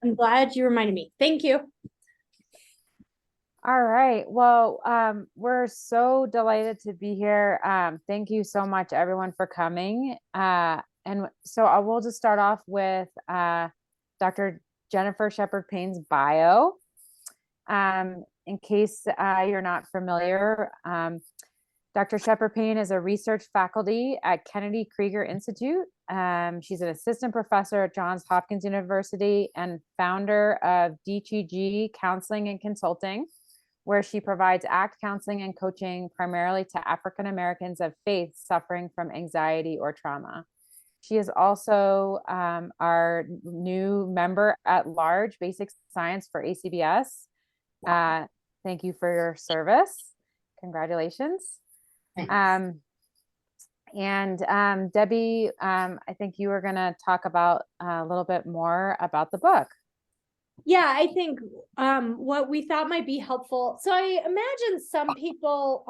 I'm glad you reminded me. Thank you. All right. Well, we're so delighted to be here. Thank you so much, everyone, for coming. And so I will just start off with Dr. Jennifer Shepard Payne's bio. In case you're not familiar, Dr. Shepard Payne is a research faculty at Kennedy Krieger Institute. She's an assistant professor at Johns Hopkins University and founder of DTG Counseling and Consulting, where she provides ACT counseling and coaching primarily to African Americans of faith suffering from anxiety or trauma. She is also our new member at large, Basic Science for ACBS. Thank you for your service. Congratulations. Debbie, I think you were going to talk about a little bit more about the book. Yeah, I think what we thought might be helpful. So I imagine some people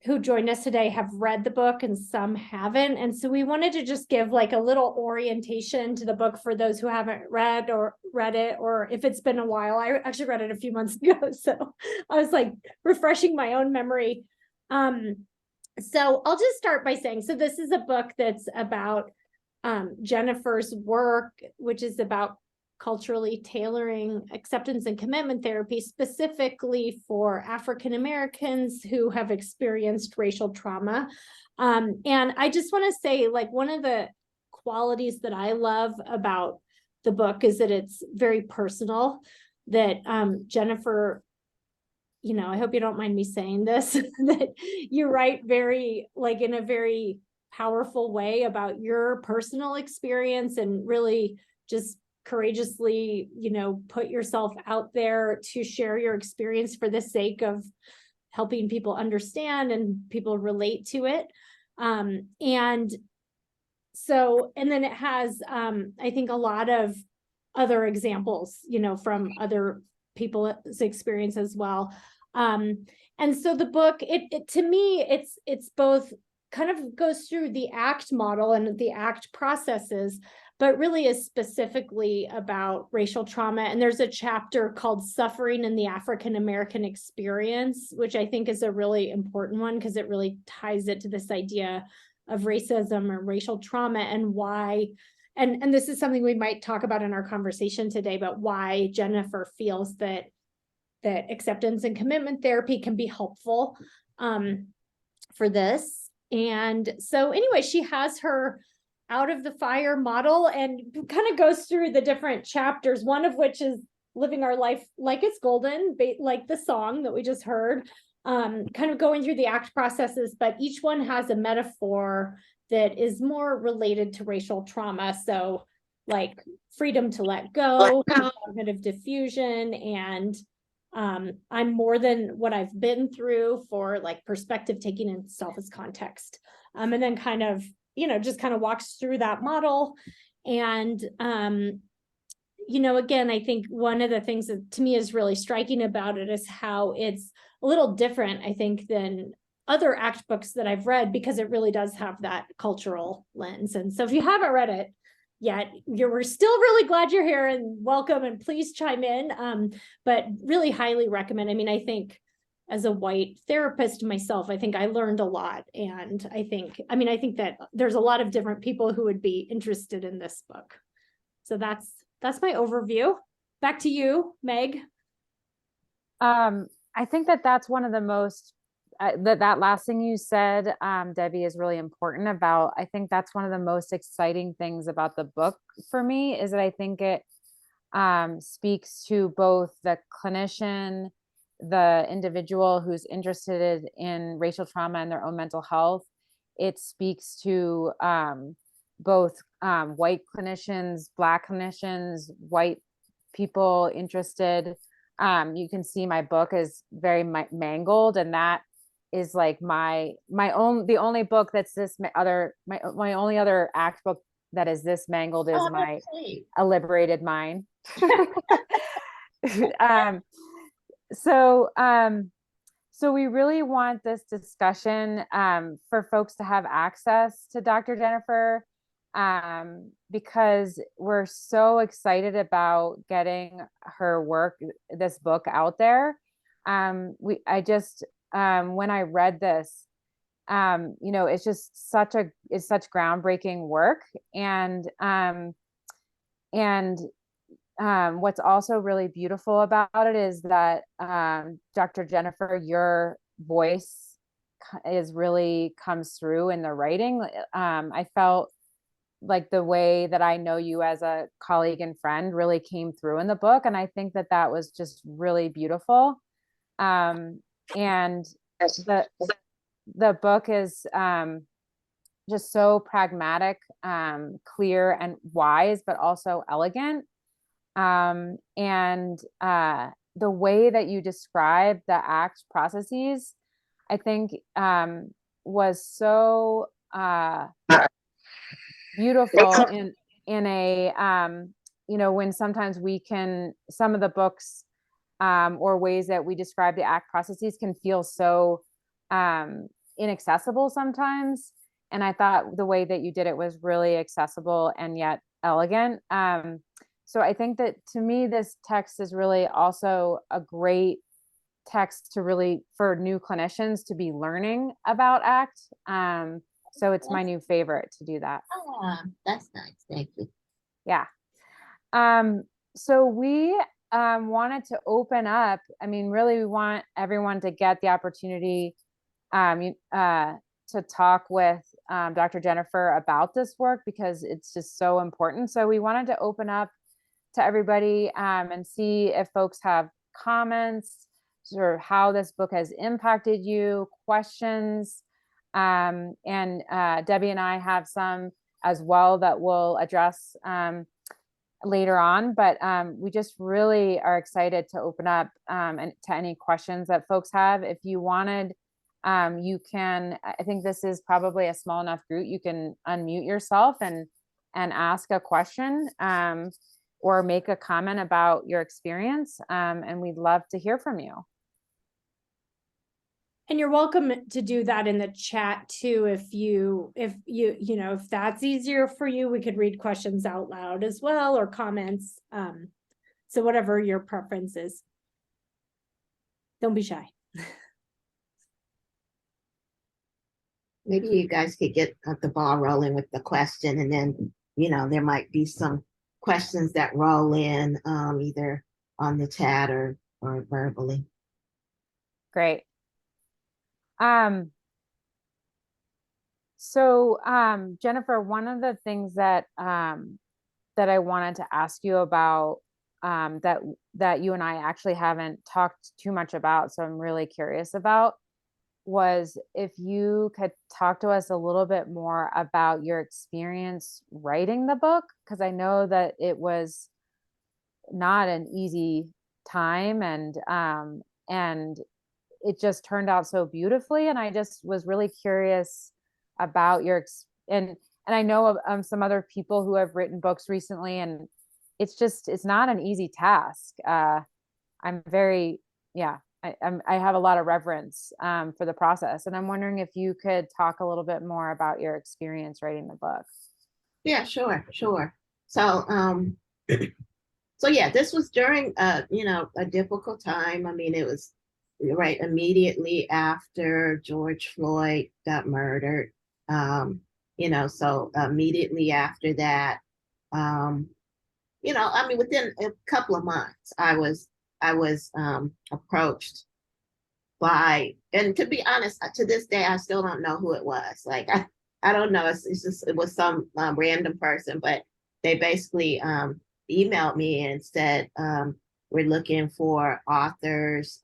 who joined us today have read the book and some haven't. And so we wanted to just give like a little orientation to the book for those who haven't read it, or if it's been a while. I actually read it a few months ago. So I was like refreshing my own memory. So I'll just start by saying, so this is a book that's about Jennifer's work, which is about culturally tailoring acceptance and commitment therapy specifically for African Americans who have experienced racial trauma. And I just want to say, like, one of the qualities that I love about the book is that it's very personal, that Jennifer, I hope you don't mind me saying this, that you write very, like, in a very powerful way about your personal experience and really just courageously, put yourself out there to share your experience for the sake of helping people understand and people relate to it. And then it has, I think, a lot of other examples, from other people's experience as well. And so the book, it to me, it's both kind of goes through the ACT model and the ACT processes, but really is specifically about racial trauma. And there's a chapter called Suffering in the African American Experience, which I think is a really important one because it really ties it to this idea of racism or racial trauma and why, and this is something we might talk about in our conversation today, but why Jennifer feels that acceptance and commitment therapy can be helpful for this. And so anyway, she has her out of the fire model and kind of goes through the different chapters, one of which is living our life like it's golden, like the song that we just heard, kind of going through the ACT processes, but each one has a metaphor that is more related to racial trauma. So like freedom to let go, cognitive diffusion, and I'm more than what I've been through, for like perspective taking and self as context. And then kind of, just kind of walks through that model. And, again, I think one of the things that to me is really striking about it is how it's a little different, I think, than other ACT books that I've read, because it really does have that cultural lens. And so if you haven't read it yet, we're still really glad you're here and welcome, and please chime in. But really highly recommend. I mean, I think as a white therapist myself, I think I learned a lot. And I think that there's a lot of different people who would be interested in this book. So that's my overview. Back to you, Meg. I think that's one of the most, that last thing you said, Debbie, is really important about, I think that's one of the most exciting things about the book for me, is that I think it speaks to both the clinician, the individual who's interested in racial trauma and their own mental health. It speaks to both white clinicians, Black clinicians, white people interested. You can see my book is very mangled, and that is like the only book that's my only other ACT book that is this mangled is my A Liberated Mind. So we really want this discussion for folks to have access to Dr. Jennifer because we're so excited about getting her work, this book out there. I just, when I read this, it's just it's such groundbreaking work. And what's also really beautiful about it is that, Dr. Jennifer, your voice really comes through in the writing. I felt like the way that I know you as a colleague and friend really came through in the book. And I think that that was just really beautiful. And the book is, just so pragmatic, clear and wise, but also elegant. And the way that you describe the ACT processes, I think, was so beautiful in a, when sometimes some of the books, or ways that we describe the ACT processes can feel so inaccessible sometimes. And I thought the way that you did it was really accessible and yet elegant. So I think that, to me, this text is really also a great text for new clinicians to be learning about ACT. So it's my new favorite to do that. That's nice. Thank you. Yeah. So we wanted to open up. I mean, really, we want everyone to get the opportunity to talk with Dr. Jennifer about this work, because it's just so important. So we wanted to open up to everybody, and see if folks have comments, or how this book has impacted you, questions. And Debbie and I have some as well that we'll address later on. But we just really are excited to open up and to any questions that folks have. If you wanted, you can, I think this is probably a small enough group, you can unmute yourself and ask a question, or make a comment about your experience. And we'd love to hear from you. And you're welcome to do that in the chat too. If that's easier for you, we could read questions out loud as well, or comments. So whatever your preference is. Don't be shy. Maybe you guys could get the ball rolling with the question, and then, there might be some questions that roll in, either on the chat or verbally. Great. So Jennifer, one of the things that that I wanted to ask you about, that you and I actually haven't talked too much about, so I'm really curious about, was if you could talk to us a little bit more about your experience writing the book, because I know that it was not an easy time, and it just turned out so beautifully. And I just was really curious about and I know of some other people who have written books recently, and it's not an easy task. I'm very, I have a lot of reverence for the process, and I'm wondering if you could talk a little bit more about your experience writing the book. Yeah, sure. So, so yeah, this was during a difficult time. I mean, it was right immediately after George Floyd got murdered. So immediately after that, I mean, within a couple of months, I was approached by, and to be honest, to this day, I still don't know who it was. Like, I don't know. It was some random person, but they basically emailed me and said, we're looking for authors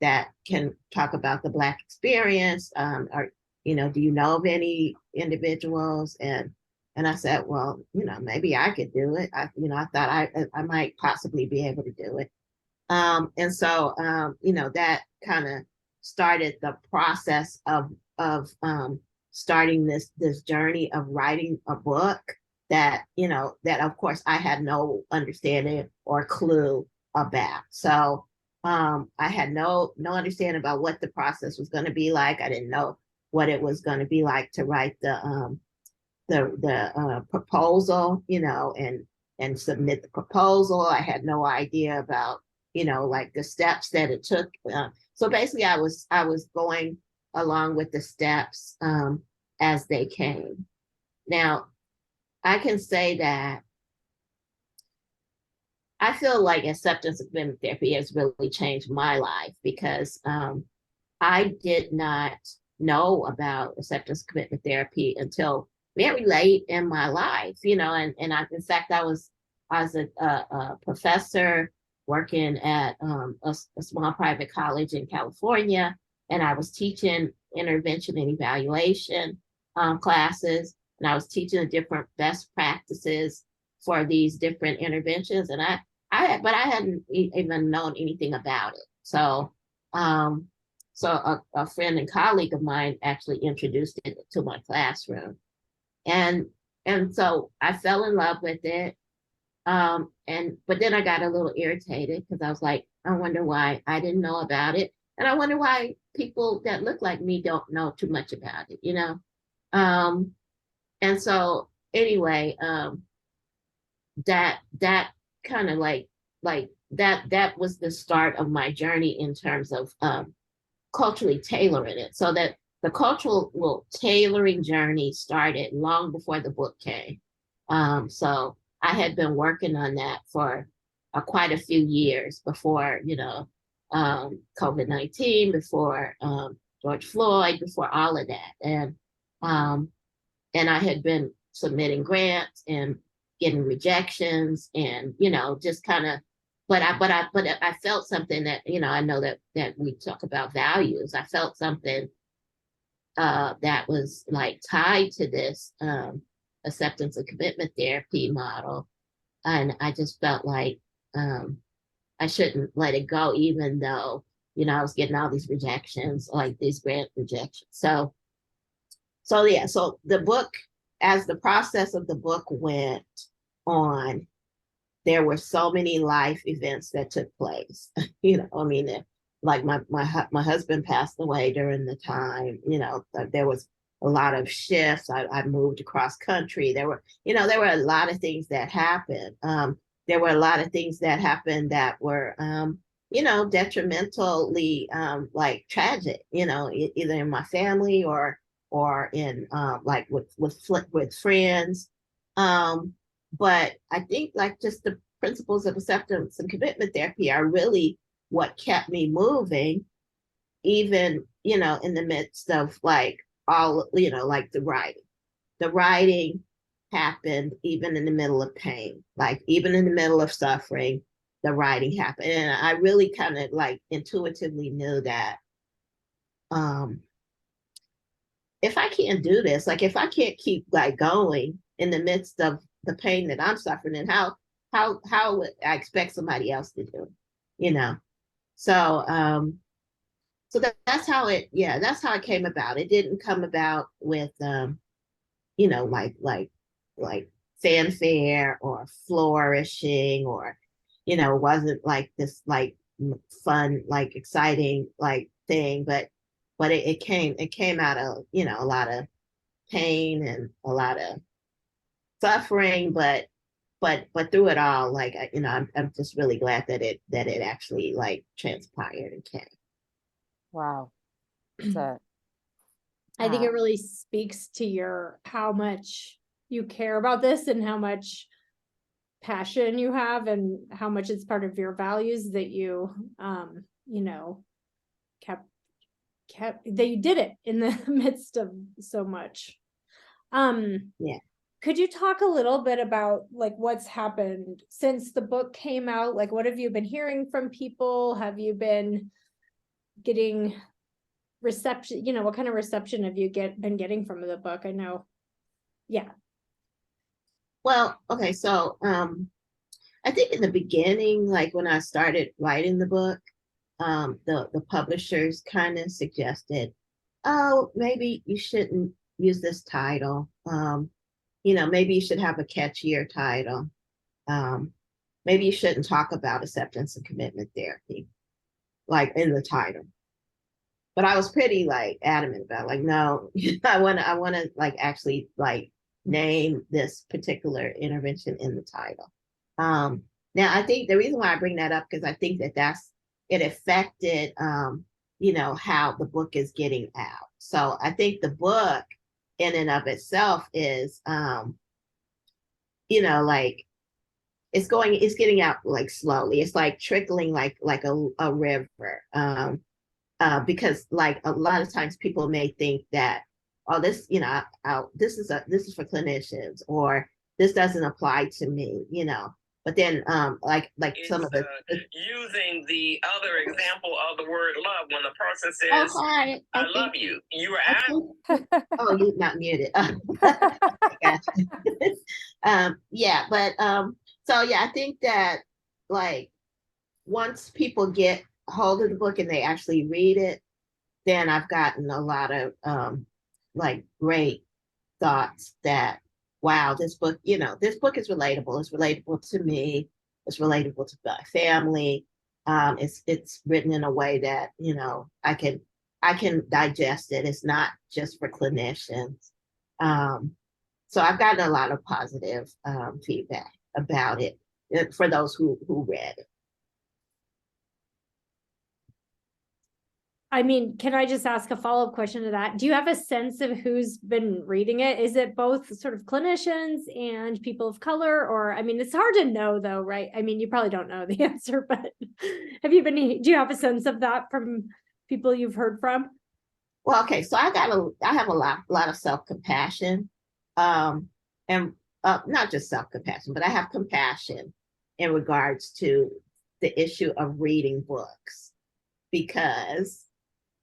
that can talk about the Black experience, or do you know of any individuals? And I said, well, maybe I could do it. I thought I might possibly be able to do it. And so that kind of started the process of starting this journey of writing a book that of course I had no understanding or clue about. So I had no understanding about what the process was going to be like. I didn't know what it was going to be like to write the the proposal, and submit the proposal. I had no idea about, like the steps that it took. So basically, I was going along with the steps as they came. Now, I can say that I feel like acceptance and commitment therapy has really changed my life because I did not know about acceptance commitment therapy until very late in my life, in fact, I was a professor working at a small private college in California, and I was teaching intervention and evaluation classes, and I was teaching the different best practices for these different interventions, and but I hadn't even known anything about it. So, a friend and colleague of mine actually introduced it to my classroom, and so I fell in love with it. But then I got a little irritated because I was like, I wonder why I didn't know about it, and I wonder why people that look like me don't know too much about it, And so anyway, that kind of like that was the start of my journey in terms of culturally tailoring it, so that the cultural tailoring journey started long before the book came. So I had been working on that for quite a few years before, COVID-19, before George Floyd, before all of that, and I had been submitting grants and getting rejections, and just kind of. But I felt something that, I know that we talk about values. I felt something that was like tied to this acceptance and commitment therapy model. And I just felt like I shouldn't let it go, even though, I was getting all these rejections, like these grant rejections. So yeah, so the book, as the process of the book went on, there were so many life events that took place. Like my husband passed away during the time. There was a lot of shifts. I moved across country. There were a lot of things that happened. There were a lot of things that happened that were detrimentally like tragic. Either in my family or in like with friends. But I think like just the principles of acceptance and commitment therapy are really what kept me moving, even, in the midst of like all, like the writing. The writing happened even in the middle of pain, like even in the middle of suffering, the writing happened. And I really kind of like intuitively knew that if I can't do this, like if I can't keep like going in the midst of the pain that I'm suffering, and how would I expect somebody else to do it, So that's how it came about. It didn't come about with like fanfare or flourishing, or it wasn't like this like fun, like exciting like thing, but it came out of a lot of pain and a lot of suffering, but through it all, like I'm just really glad that it actually like transpired and came. Wow. It's I think it really speaks to how much you care about this and how much passion you have and how much it's part of your values that you kept that you did it in the midst of so much. Yeah. Could you talk a little bit about like what's happened since the book came out? Like, what have you been hearing from people? Have you been getting reception? What kind of reception have you been getting from the book? I know. Yeah. Well, okay, so I think in the beginning, like when I started writing the book, the publishers kind of suggested, oh, maybe you shouldn't use this title. Maybe you should have a catchier title. Maybe you shouldn't talk about acceptance and commitment therapy, like in the title. But I was pretty like adamant about like, no, I want to like actually like name this particular intervention in the title. Now, I think the reason why I bring that up, because I think that it affected, how the book is getting out. So I think the book in and of itself is, like it's getting out like slowly. It's like trickling like a river. Because like a lot of times people may think that, oh, this, this is for clinicians, or this doesn't apply to me, But then, like some of the using the other example of the word love, when the person says, oh, hi, I love you, you were asking. Oh, you're not muted. Gotcha. Yeah, but so yeah, I think that like once people get hold of the book and they actually read it, then I've gotten a lot of like great thoughts that, wow, this book is relatable. It's relatable to me. It's relatable to my family. It's written in a way that, I can digest it. It's not just for clinicians. So I've gotten a lot of positive feedback about it for those who read it. I mean, can I just ask a follow-up question to that? Do you have a sense of who's been reading it? Is it both sort of clinicians and people of color? Or, I mean, it's hard to know though, right? I mean, you probably don't know the answer, but do you have a sense of that from people you've heard from? Well, okay, so I have a lot of self-compassion, and not just self-compassion, but I have compassion in regards to the issue of reading books, because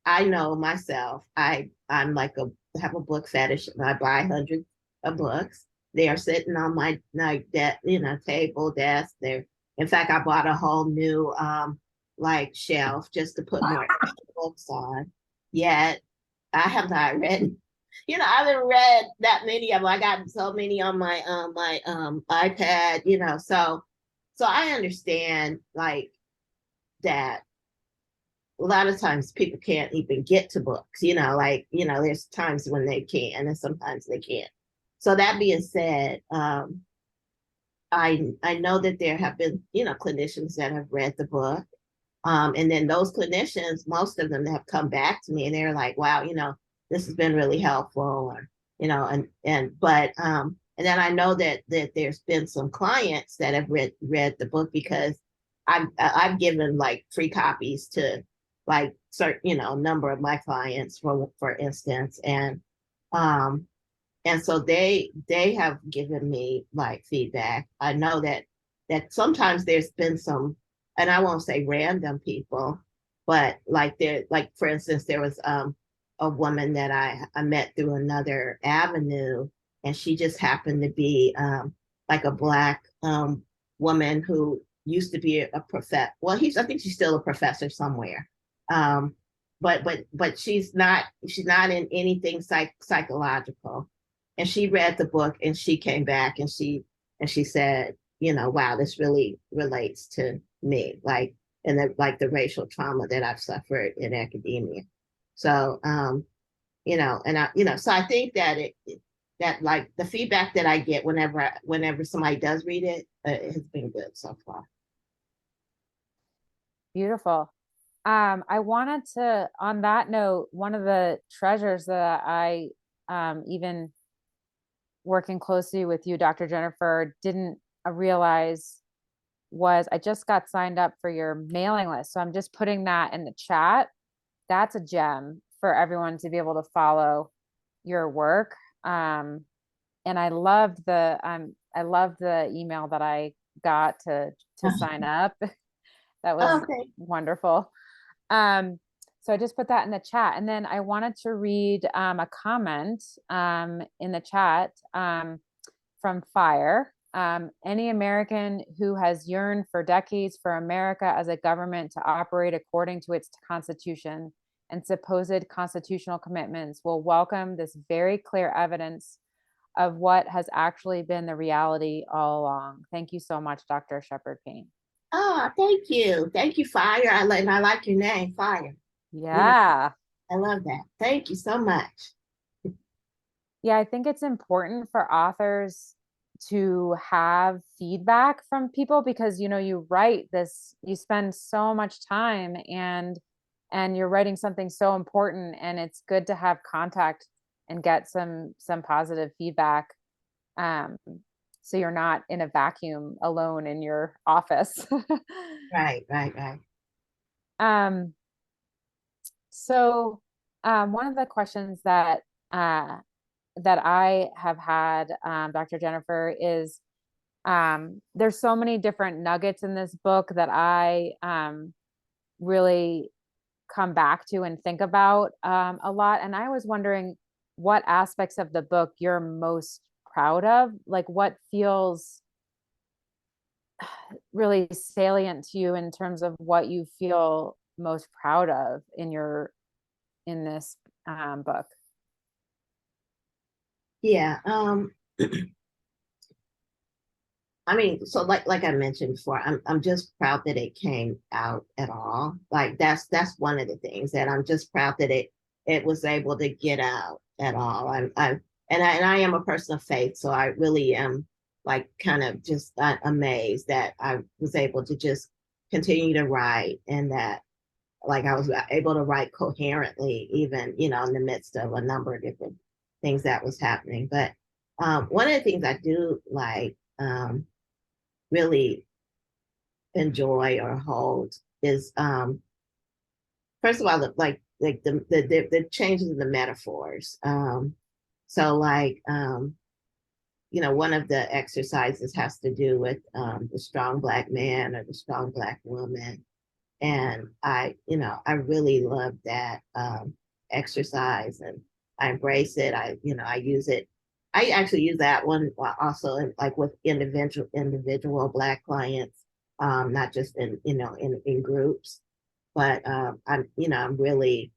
I know myself, I'm like have a book fetish, and I buy hundreds of books. They are sitting on my table, desk. In fact, I bought a whole new like shelf just to put more books on. Yet I have not read, I haven't read that many of them. I got so many on my iPad, so I understand like that a lot of times people can't even get to books, there's times when they can and sometimes they can't. So that being said, I know that there have been, clinicians that have read the book. And then those clinicians, most of them have come back to me and they're like, wow, this has been really helpful, or, and then I know that there's been some clients that have read the book, because I've given like free copies to like certain, number of my clients, for instance, and so they have given me like feedback. I know that sometimes there's been some, and I won't say random people, but like for instance, there was a woman that I met through another avenue, and she just happened to be like a Black woman who used to be a professor. Well, I think she's still a professor somewhere. But she's not in anything psychological. And she read the book and she came back and she said, wow, this really relates to me, like, and the racial trauma that I've suffered in academia. So, so I think that that like the feedback that I get whenever somebody does read it, it has been good so far. Beautiful. I wanted to, on that note, one of the treasures that I, even working closely with you, Dr. Jennifer, didn't realize was I just got signed up for your mailing list. So I'm just putting that in the chat. That's a gem for everyone to be able to follow your work. And I loved the email that I got to sign up. That was wonderful. So I just put that in the chat, and then I wanted to read a comment in the chat from Fire. Any American who has yearned for decades for America as a government to operate according to its Constitution and supposed constitutional commitments will welcome this very clear evidence of what has actually been the reality all along. Thank you so much, Dr. Shepard Payne. Oh, thank you. Thank you, Fire. I like your name, Fire. Yeah. I love that. Thank you so much. Yeah, I think it's important for authors to have feedback from people because, you know, you write this, you spend so much time and you're writing something so important, and it's good to have contact and get some positive feedback. Um, so you're not in a vacuum alone in your office. Right, right, right. Um, so one of the questions that that I have had, Dr. Jennifer, is there's so many different nuggets in this book that I really come back to and think about a lot. And I was wondering what aspects of the book you're most proud of, like what feels really salient to you in terms of what you feel most proud of in this book. Yeah. I mean, so like I mentioned before, I'm just proud that it came out at all. Like that's one of the things that I'm just proud that it was able to get out at all. I am a person of faith, so I really am like kind of just amazed that I was able to just continue to write, and that like I was able to write coherently, even in the midst of a number of different things that was happening. But one of the things I do like. Really enjoy or hold is first of all the changes in the metaphors. So like one of the exercises has to do with the strong black man or the strong black woman, and I really love that exercise, and I embrace it. I use it. I actually use that one also like with individual black clients, not just in groups, but I'm really,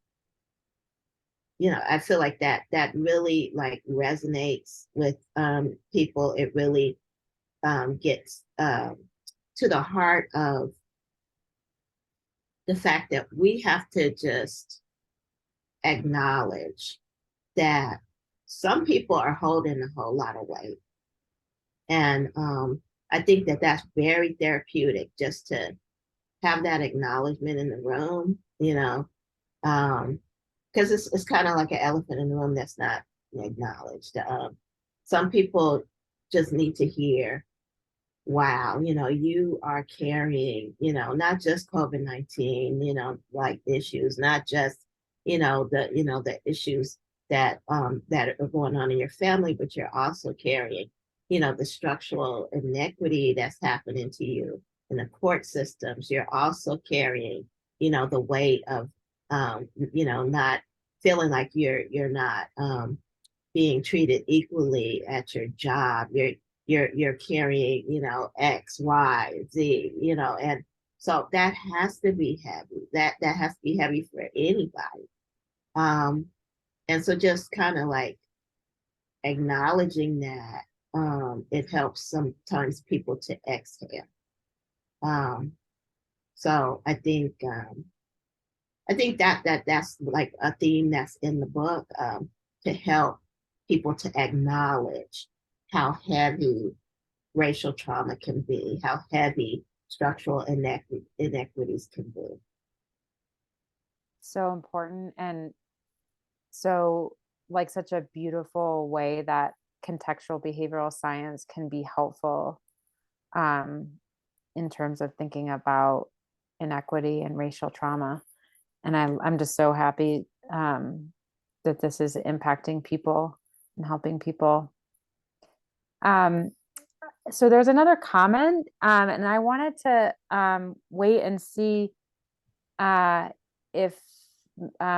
I feel like that really like resonates with people. It really gets to the heart of the fact that we have to just acknowledge that some people are holding a whole lot of weight. And I think that that's very therapeutic just to have that acknowledgement in the room, because it's kind of like an elephant in the room that's not acknowledged. Some people just need to hear, wow, you are carrying, not just COVID-19, like issues, not just, the issues that are going on in your family, but you're also carrying, the structural inequity that's happening to you in the court systems. You're also carrying, the weight of, not feeling like you're not being treated equally at your job. You're carrying, X, Y, Z, and so that has to be heavy. That has to be heavy for anybody. And so just kind of like acknowledging that, it helps sometimes people to exhale. So I think that's like a theme that's in the book, to help people to acknowledge how heavy racial trauma can be, how heavy structural inequities can be. So important, and so like such a beautiful way that contextual behavioral science can be helpful in terms of thinking about inequity and racial trauma. And I'm just so happy that this is impacting people and helping people. So there's another comment, and I wanted to wait and see if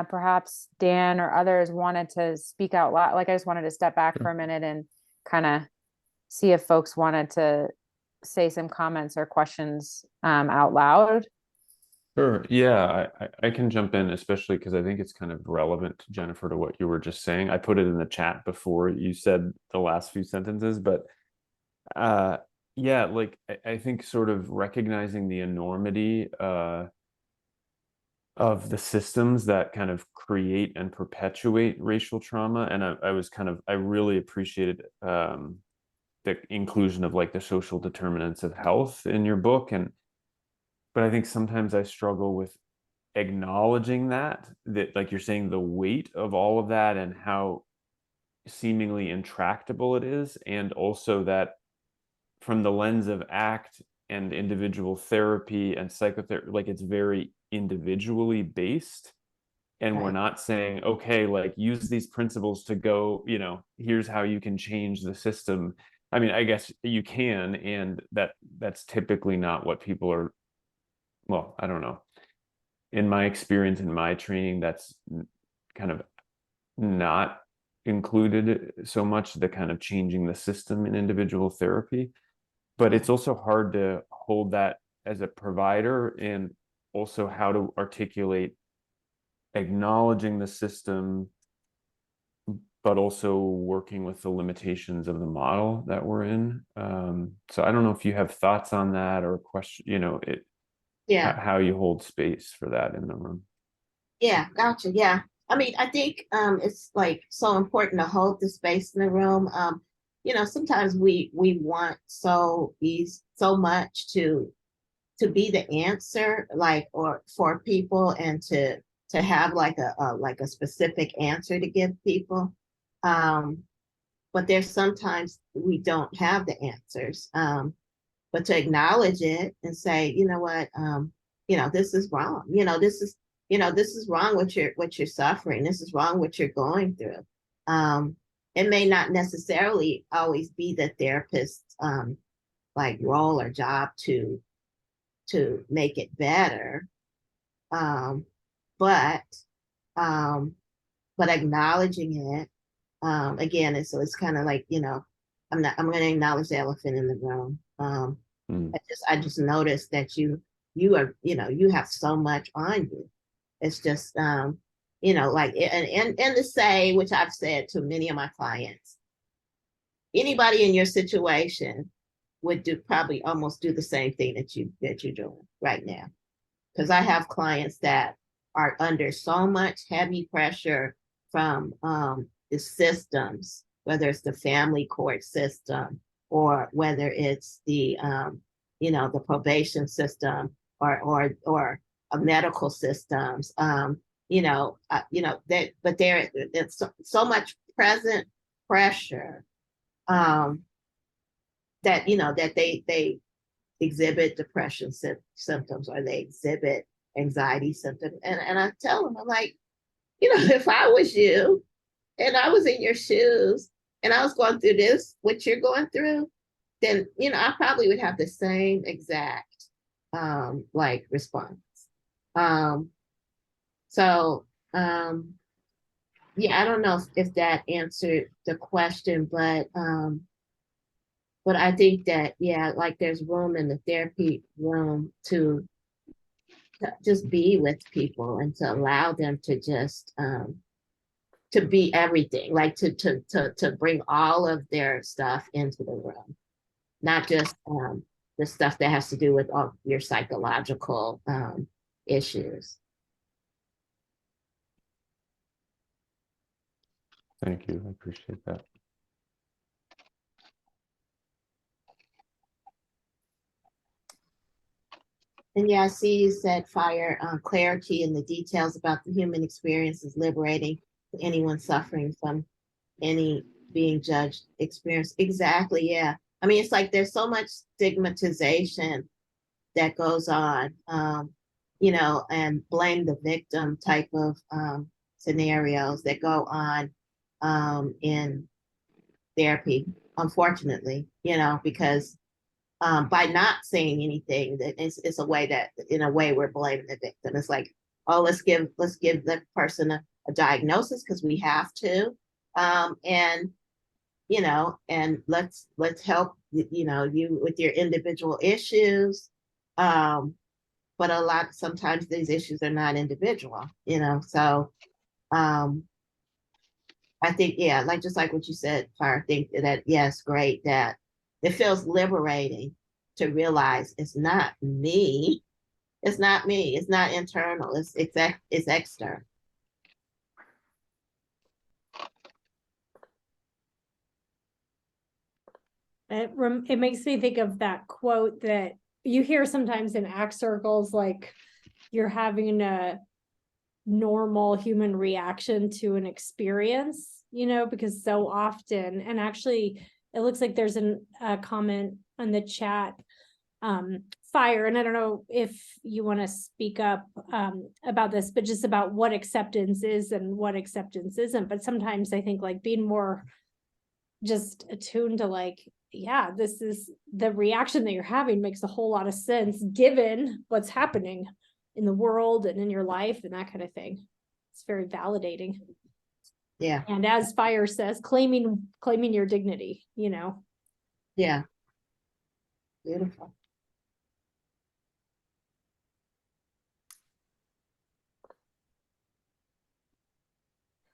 perhaps Dan or others wanted to speak out loud. Like I just wanted to step back for a minute and kind of see if folks wanted to say some comments or questions out loud. Sure. Yeah, I can jump in, especially because I think it's kind of relevant, Jennifer, to what you were just saying. I put it in the chat before you said the last few sentences, but yeah, like I think sort of recognizing the enormity of the systems that kind of create and perpetuate racial trauma. And I really appreciated the inclusion of like the social determinants of health in your book. But I think sometimes I struggle with acknowledging that like you're saying, the weight of all of that and how seemingly intractable it is. And also that from the lens of ACT and individual therapy and psychotherapy, like it's very individually based. And we're Right. not saying, okay, like use these principles to go, here's how you can change the system. I mean, I guess you can, and that's typically not what people are, well, I don't know. In my experience, in my training, that's kind of not included so much, the kind of changing the system in individual therapy. But it's also hard to hold that as a provider, and also how to articulate acknowledging the system, but also working with the limitations of the model that we're in. So I don't know if you have thoughts on that, or question, Yeah. how you hold space for that in the room. Yeah, gotcha. Yeah. I mean, I think it's like so important to hold the space in the room. Sometimes we want so much to be the answer, like, or for people, and to have like a specific answer to give people. But there's sometimes we don't have the answers. But to acknowledge it and say, you know what, this is wrong. This is wrong what you're suffering. This is wrong what you're going through. It may not necessarily always be the therapist's like role or job to make it better. But acknowledging it, again, and so it's kind of like, I'm going to acknowledge the elephant in the room. I just noticed that you are, you have so much on you. It's just, like, and to say, which I've said to many of my clients, anybody in your situation would probably almost do the same thing that you're doing right now. Because I have clients that are under so much heavy pressure from the systems, whether it's the family court system, or whether it's the the probation system, or medical systems, that, but it's so much present pressure that that they exhibit depression symptoms, or they exhibit anxiety symptoms, and I tell them, I'm like, if I was you and I was in your shoes and I was going through this, what you're going through, then I probably would have the same exact like response. So yeah, I don't know if that answered the question, but I think that, yeah, like there's room in the therapy room to just be with people, and to allow them to just to be everything, like to bring all of their stuff into the room, not just the stuff that has to do with all your psychological issues. Thank you. I appreciate that. And yeah, I see you said fire clarity in the details about the human experience is liberating for anyone suffering from any being judged experience. Exactly. Yeah. I mean, it's like there's so much stigmatization that goes on, and blame the victim type of scenarios that go on in therapy, unfortunately, because by not saying anything, that it's a way that, in a way, we're blaming the victim. It's like, oh, let's give the person a diagnosis because we have to, and and let's help you with your individual issues, but sometimes these issues are not individual, so I think, yeah, like, just like what you said, Fire, I think that, yes, great, that it feels liberating to realize it's not me, It's not me. It's not internal. It's external. It makes me think of that quote that you hear sometimes in ACT circles, like you're having a normal human reaction to an experience, because so often, and actually it looks like there's a comment on the chat, Fire, and I don't know if you want to speak up about this, but just about what acceptance is and what acceptance isn't. But sometimes I think like being more just attuned to like, yeah, this is the reaction that you're having makes a whole lot of sense given what's happening in the world and in your life and that kind of thing. It's very validating. Yeah. And as Fire says, claiming your dignity, Yeah. Beautiful.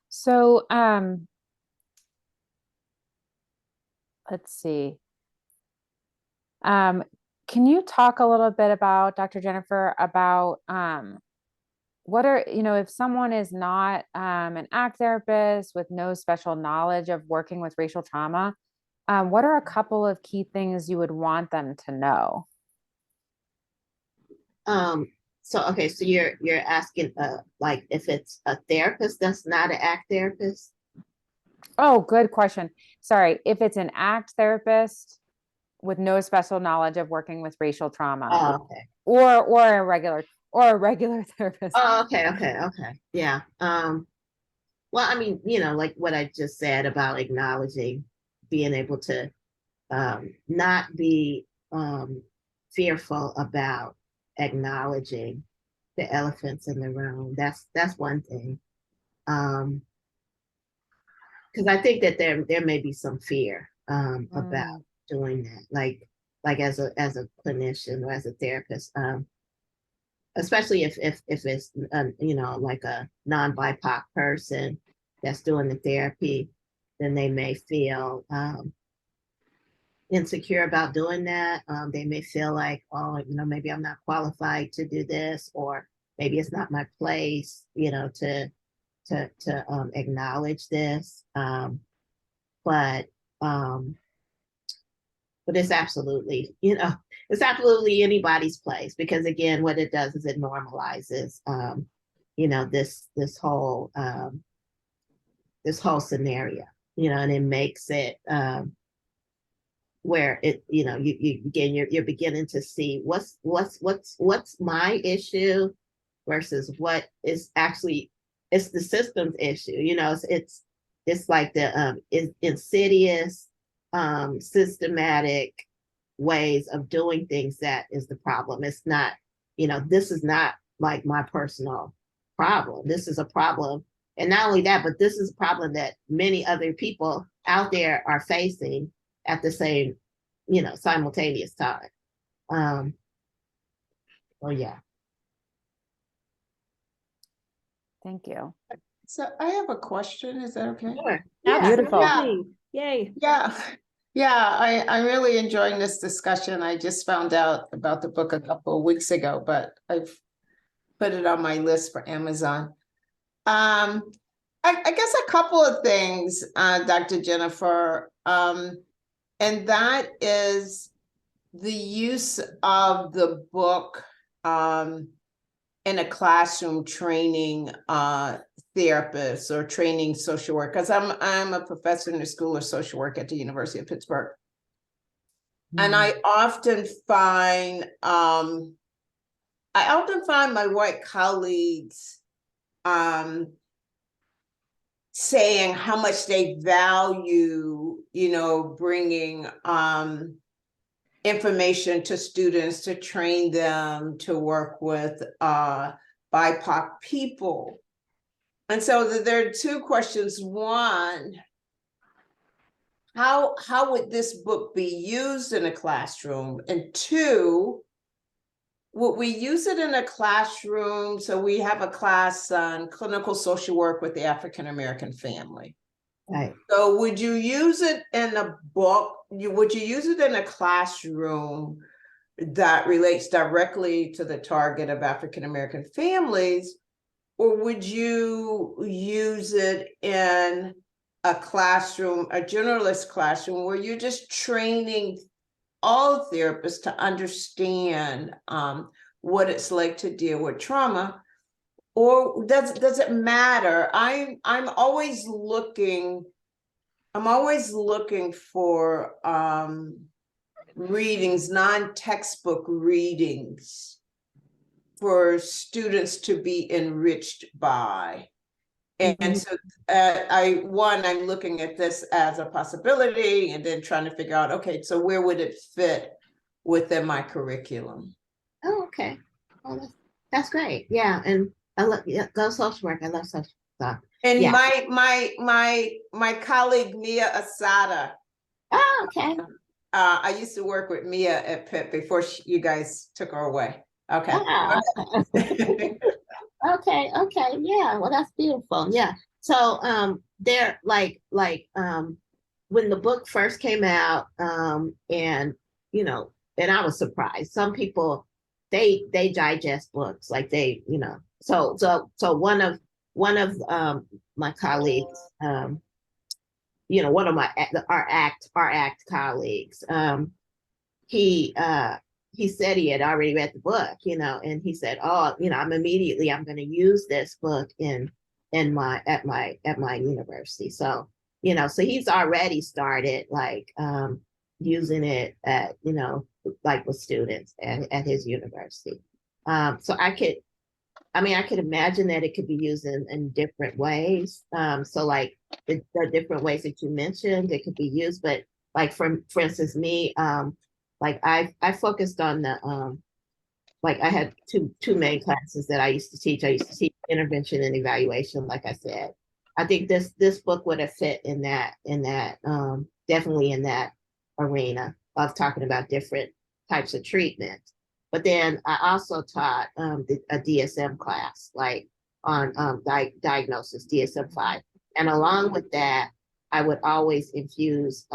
So, let's see. Can you talk a little bit about, Dr. Jennifer, about what are, if someone is not an ACT therapist with no special knowledge of working with racial trauma, what are a couple of key things you would want them to know? So you're asking like if it's a therapist that's not an ACT therapist? Oh, good question. Sorry, if it's an ACT therapist with no special knowledge of working with racial trauma, Oh, okay. or a regular therapist. Oh, okay. Yeah. Well, I mean, like what I just said about acknowledging, being able to not be fearful about acknowledging the elephants in the room. That's one thing. Because I think that there may be some fear about doing that, like as a clinician or as a therapist, especially if it's like a non-BIPOC person that's doing the therapy, then they may feel insecure about doing that. They may feel like, oh, maybe I'm not qualified to do this, or maybe it's not my place, to acknowledge this. But it's absolutely, it's absolutely anybody's place, because again, what it does is it normalizes, this whole scenario, and it makes it where it, you again, you're beginning to see what's my issue versus what is actually, it's the system's issue. It's like the insidious, systematic ways of doing things that is the problem. It's not, this is not like my personal problem. This is a problem. And not only that, but this is a problem that many other people out there are facing at the same, simultaneous time. Oh yeah. Thank you. So I have a question. Is that okay? Sure. Yeah. Beautiful. Yay. Yeah, I'm really enjoying this discussion. I just found out about the book a couple of weeks ago, but I've put it on my list for Amazon. I guess a couple of things, Dr. Jennifer, and that is the use of the book in a classroom training therapists or training social work, because I'm a professor in the School of Social Work at the University of Pittsburgh. And I often find my white colleagues saying how much they value, bringing information to students to train them to work with BIPOC people. And so there are two questions. One, how would this book be used in a classroom? And two, would we use it in a classroom? So we have a class on clinical social work with the African-American family. Right. So would you use it in a book? Would you use it in a classroom that relates directly to the target of African American families, or would you use it in a classroom, a generalist classroom, where you're just training all therapists to understand what it's like to deal with trauma? Or does it matter? I'm always looking for readings, non-textbook readings for students to be enriched by. And so I'm looking at this as a possibility, and then trying to figure out, okay, so where would it fit within my curriculum? Oh, okay. Oh, that's great. Yeah, and I love go social work. I love social stuff. And Yeah. my colleague Mia Asada, Oh, okay. I used to work with Mia at Pitt before you guys took her away. Okay. Ah, okay, okay, yeah, well, that's beautiful. Yeah. So there when the book first came out, and and I was surprised. Some people they digest books like they, so one of my colleagues, one of our ACT colleagues, he said he had already read the book, and he said, oh, I'm going to use this book at my university. So, so he's already started like using it at, like with students at his university. So I could imagine that it could be used in different ways. So like the different ways that you mentioned, it could be used, but like for instance, me, like I focused on the like I had two main classes that I used to teach. I used to teach intervention and evaluation, like I said. I think this book would have fit in that definitely in that arena of talking about different types of treatment. But then I also taught a DSM class, like on diagnosis, DSM-5. And along with that, I would always infuse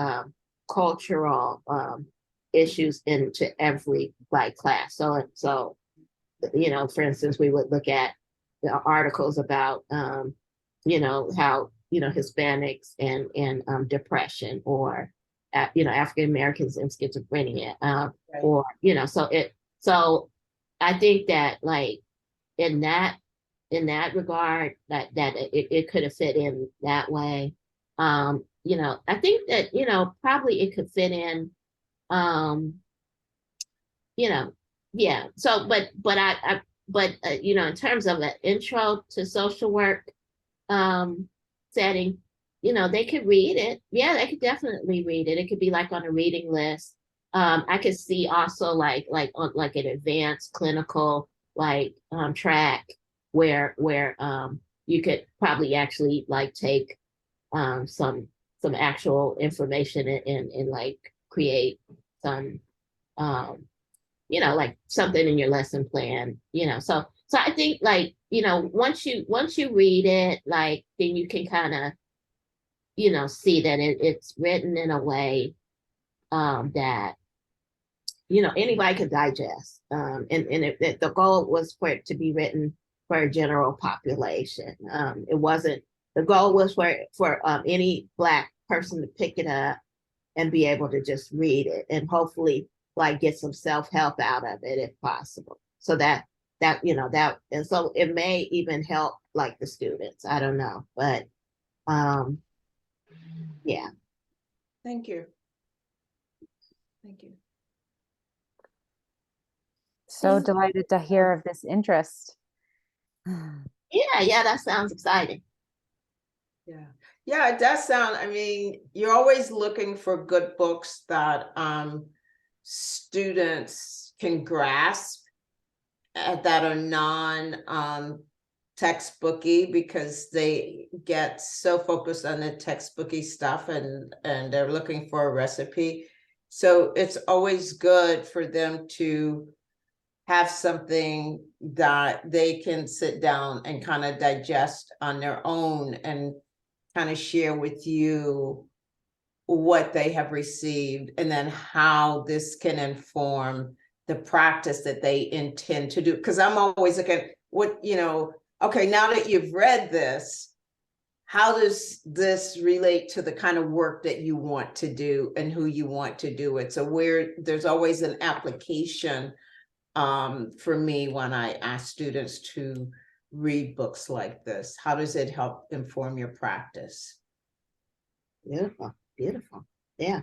cultural issues into every like class. So for instance, we would look at the articles about how Hispanics and depression, or African Americans and schizophrenia, Right. or so I think that like in that regard, that it could have fit in that way. I think that probably it could fit in, yeah. So but in terms of an intro to social work setting, they could read it. Yeah, they could definitely read it. It could be like on a reading list. I could see also like on like an advanced clinical like track where you could probably actually like take some actual information and like create some like something in your lesson plan, so I think like once you read it, like then you can kind of see that it's written in a way that anybody could digest, and the goal was for it to be written for a general population. It wasn't, the goal was for any Black person to pick it up and be able to just read it and hopefully like get some self-help out of it if possible. So that and so it may even help like the students. I don't know, but yeah. Thank you. Thank you. So delighted to hear of this interest. Yeah, that sounds exciting. Yeah, it does sound, I mean, you're always looking for good books that students can grasp, that are non textbooky, because they get so focused on the textbooky stuff and they're looking for a recipe. So it's always good for them to have something that they can sit down and kind of digest on their own and kind of share with you what they have received, and then how this can inform the practice that they intend to do. Because I'm always looking what, okay, now that you've read this, how does this relate to the kind of work that you want to do and who you want to do it? So there's always an application for me when I ask students to read books like this. How does it help inform your practice? Beautiful, beautiful. Yeah.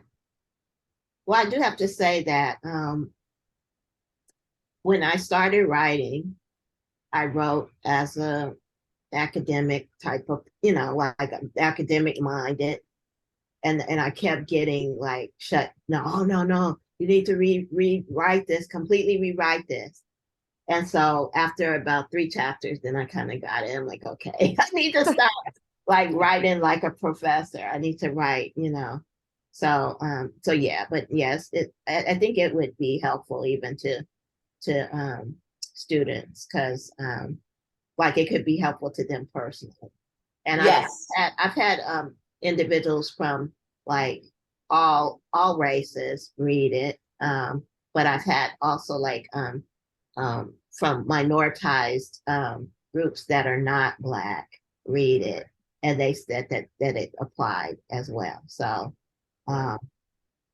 Well, I do have to say that when I started writing, I wrote as a academic type of, like academic minded. And I kept getting like no, you need to rewrite this, completely rewrite this. And so after about 3 chapters, then I kind of got it. I'm like, okay, I need to stop like writing like a professor. I need to write, So yeah, but yes, I think it would be helpful even to students, because like it could be helpful to them personally. And yes, I've had individuals from like all races read it, but I've had also like from minoritized groups that are not Black read it, and they said that it applied as well. So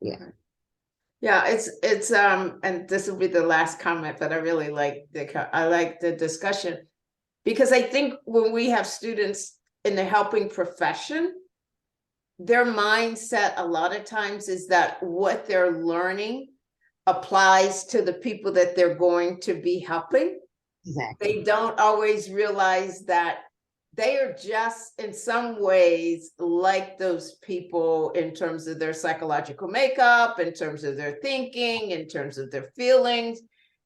yeah. Yeah, it's and this will be the last comment, but I really like the discussion, because I think when we have students in the helping profession, their mindset a lot of times is that what they're learning applies to the people that they're going to be helping. Exactly. They don't always realize that they are just in some ways like those people in terms of their psychological makeup, in terms of their thinking, in terms of their feelings.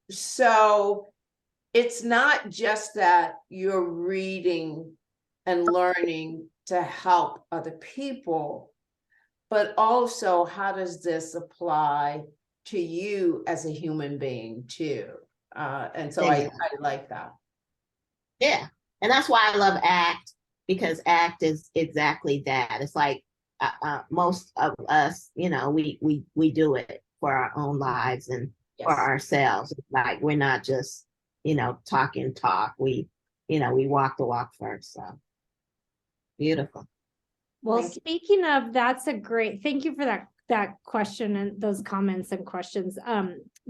So it's not just that you're reading and learning to help other people, but also how does this apply to you as a human being too? And so I like that. Yeah. And that's why I love ACT, because ACT is exactly that. It's like most of us, we do it for our own lives and for ourselves. Like we're not just, talk. We walk the walk first. So beautiful. Well, speaking of, thank you for that question and those comments and questions.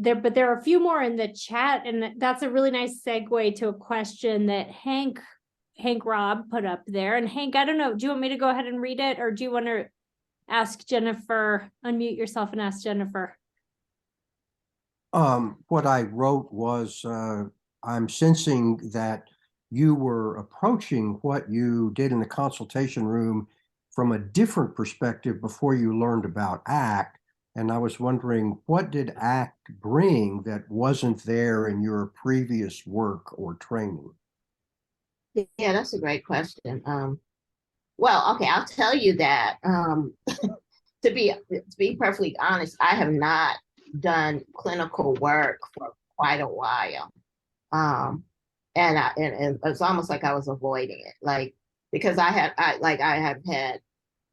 There are a few more in the chat, and that's a really nice segue to a question that Hank Robb put up there. And Hank, I don't know, do you want me to go ahead and read it, or do you want to ask Jennifer, unmute yourself and ask Jennifer? What I wrote was, I'm sensing that you were approaching what you did in the consultation room from a different perspective before you learned about ACT. And I was wondering, what did ACT bring that wasn't there in your previous work or training? Yeah, that's a great question. Well, okay, I'll tell you that to be perfectly honest, I have not done clinical work for quite a while. And it's almost like I was avoiding it, like, because I have had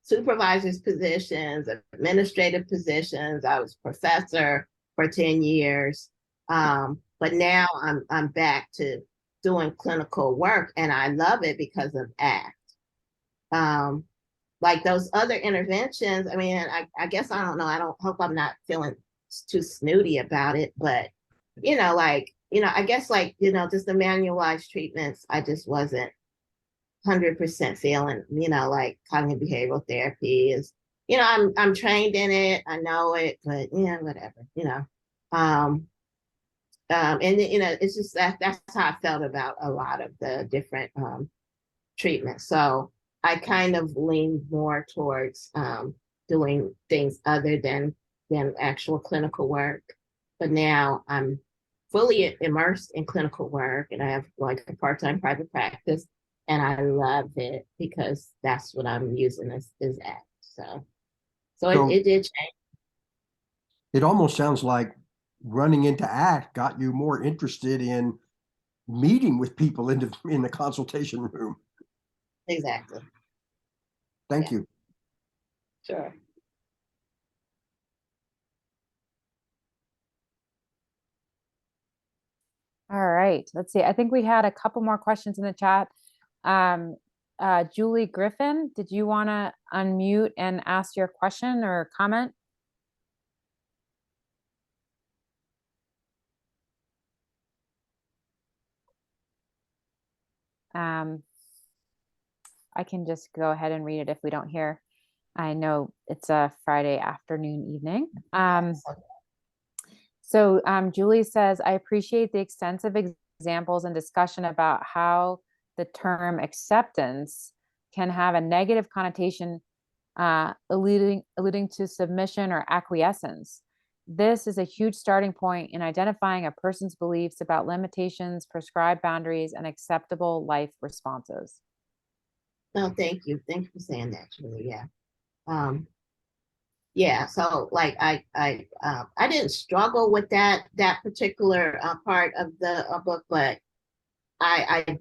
supervisors positions, administrative positions. I was professor for 10 years. But now I'm back to doing clinical work, and I love it because of ACT. Like those other interventions, I mean, I guess, I don't know, I don't hope I'm not feeling too snooty about it, but I guess just the manualized treatments, I just wasn't 100% feeling, like cognitive behavioral therapy is, I'm trained in it, I know it, but whatever, and it's just that's how I felt about a lot of the different treatments. So I kind of lean more towards doing things other than actual clinical work. But now I'm fully immersed in clinical work, and I have like a part-time private practice, and I love it because that's what I'm using as ACT. So it did change. It almost sounds like running into ACT got you more interested in meeting with people in the consultation room. Exactly. Thank you. Sure. All right, let's see. I think we had a couple more questions in the chat. Julie Griffin, did you want to unmute and ask your question or comment? I can just go ahead and read it if we don't hear. I know it's a Friday afternoon, evening. So Julie says, I appreciate the extensive examples and discussion about how the term acceptance can have a negative connotation, alluding to submission or acquiescence. This is a huge starting point in identifying a person's beliefs about limitations, prescribed boundaries, and acceptable life responses. No, thank you. Thank you for saying that, Julie. Yeah. Yeah, so like I didn't struggle with that particular part of the book, but I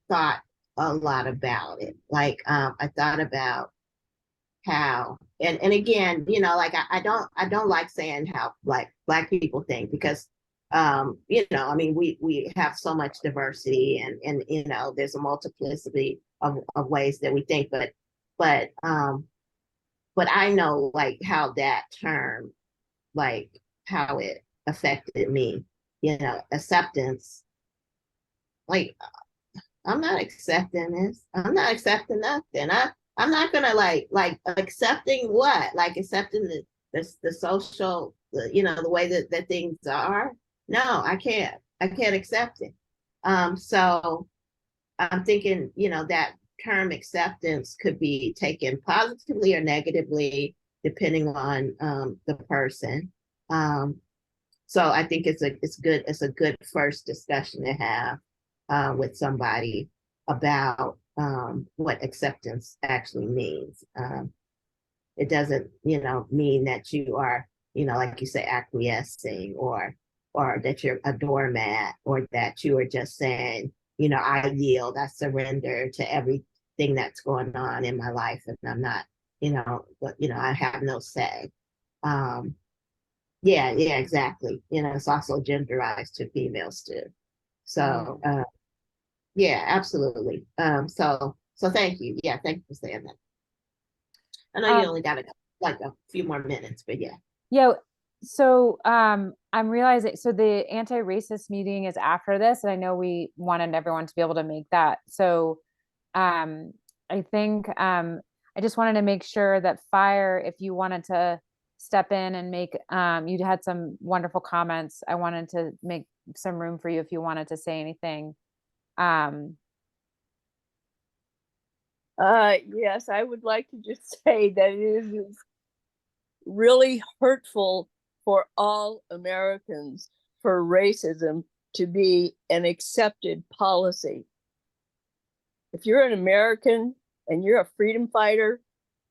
thought a lot about it. Like I thought about how and again, you know, like I don't like saying how like Black people think, because you know, I mean we have so much diversity, and you know there's a multiplicity of ways that we think, but I know like how that term, like how it affected me, you know, acceptance. Like, I'm not accepting this. I'm not accepting nothing. I'm not gonna like accepting what? Like accepting the social, you know, the way that things are. No, I can't. I can't accept it. So I'm thinking, you know, that term acceptance could be taken positively or negatively depending on the person. So I think it's a good first discussion to have with somebody about what acceptance actually means. It doesn't, you know, mean that you are, you know, like you say, acquiescing, or that you're a doormat, or that you are just saying, you know, I yield, I surrender to everything that's going on in my life, and I'm not, you know, but you know, I have no say. Yeah, exactly. You know, it's also genderized to females too. So yeah, absolutely. So thank you. Yeah, thank you for saying that. I know you only got a few more minutes, but yeah. Yeah. So I'm realizing, so the anti-racist meeting is after this, and I know we wanted everyone to be able to make that. So I think I just wanted to make sure that Fire, if you wanted to step in and make, you had some wonderful comments. I wanted to make some room for you if you wanted to say anything. Yes, I would like to just say that it is really hurtful for all Americans for racism to be an accepted policy. If you're an American and you're a freedom fighter,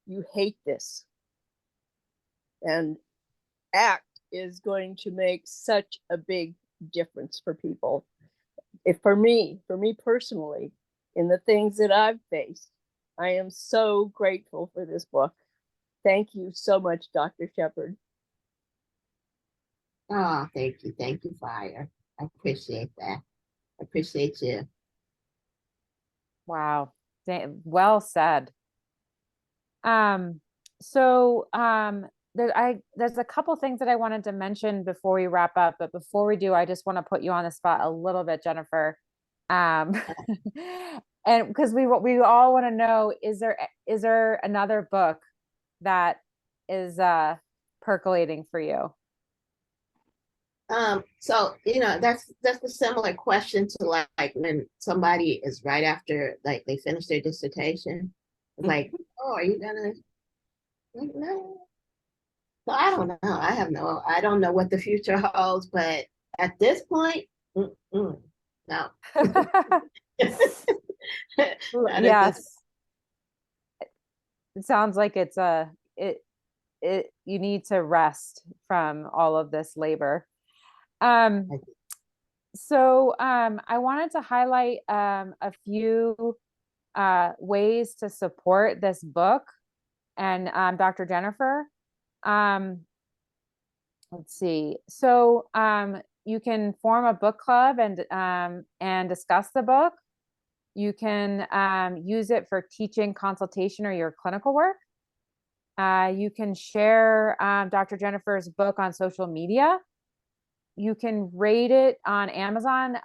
you hate this. And ACT is going to make such a big difference for people. For me personally, in the things that I've faced, I am so grateful for this book. Thank you so much, Dr. Shepard. Oh, thank you. Thank you, Fire. I appreciate that. I appreciate you. Wow. Well said. So there's a couple things that I wanted to mention before we wrap up, but before we do, I just want to put you on the spot a little bit, Jennifer. And because we all want to know, is there another book that is percolating for you? So you know, that's a similar question to like when somebody is right after like they finish their dissertation. It's like, oh, are you gonna, like, no. So I don't know. I don't know what the future holds, but at this point, no. Yes. It sounds like it's you need to rest from all of this labor. So I wanted to highlight a few ways to support this book and Dr. Jennifer. Let's see. So you can form a book club and discuss the book. You can use it for teaching, consultation, or your clinical work. You can share Dr. Jennifer's book on social media. You can rate it on Amazon.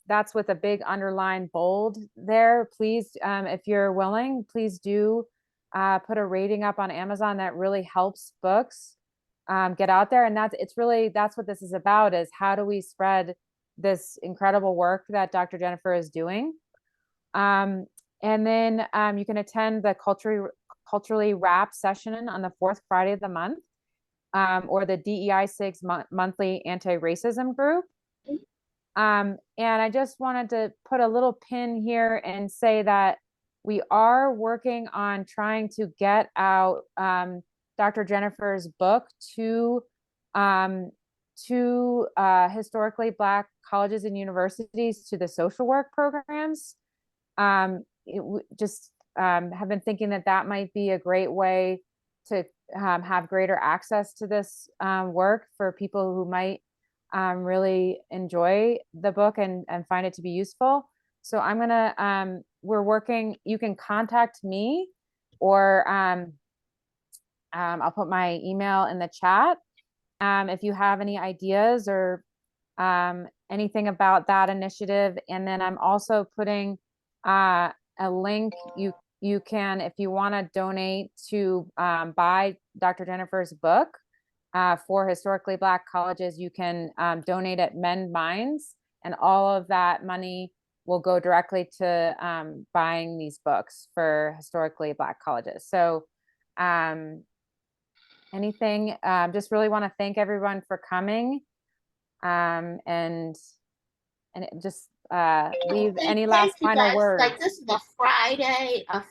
That's with a big underline bold there. Please, if you're willing, please do put a rating up on Amazon. That really helps books get out there. And that's what this is about, is how do we spread this incredible work that Dr. Jennifer is doing. And then you can attend the culturally wrapped session on the fourth Friday of the month, or the DEI SIG's monthly anti-racism group. And I just wanted to put a little pin here and say that we are working on trying to get out Dr. Jennifer's book to historically Black colleges and universities, to the social work programs. Have been thinking that might be a great way to have greater access to this work for people who might really enjoy the book and find it to be useful. So I'm gonna, we're working, you can contact me, or I'll put my email in the chat if you have any ideas or anything about that initiative. And then I'm also putting a link. You can, if you want to donate to buy Dr. Jennifer's book for historically Black colleges, you can donate at Mend Minds, and all of that money will go directly to buying these books for historically Black colleges. So anything, just really want to thank everyone for coming, and just leave any last final guys. words. Like, this is a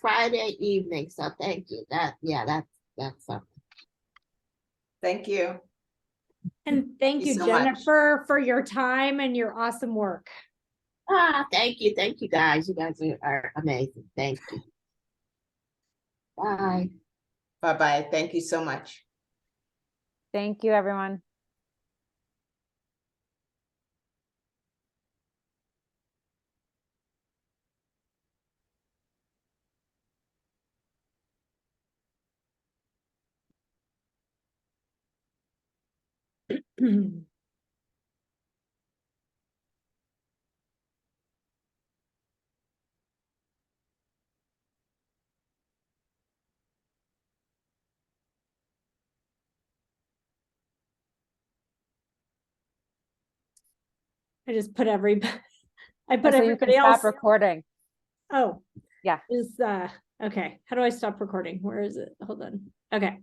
Friday evening, so thank you. That's something. Thank you. And thank you, so much. Jennifer, for your time and your awesome work. Thank you guys. You guys are amazing. Thank you. Bye. Bye-bye. Thank you so much. Thank you, everyone. I just put I put So you can everybody stop else. recording. Oh, Yeah. okay. How do I stop recording? Where is it? Hold on. Okay.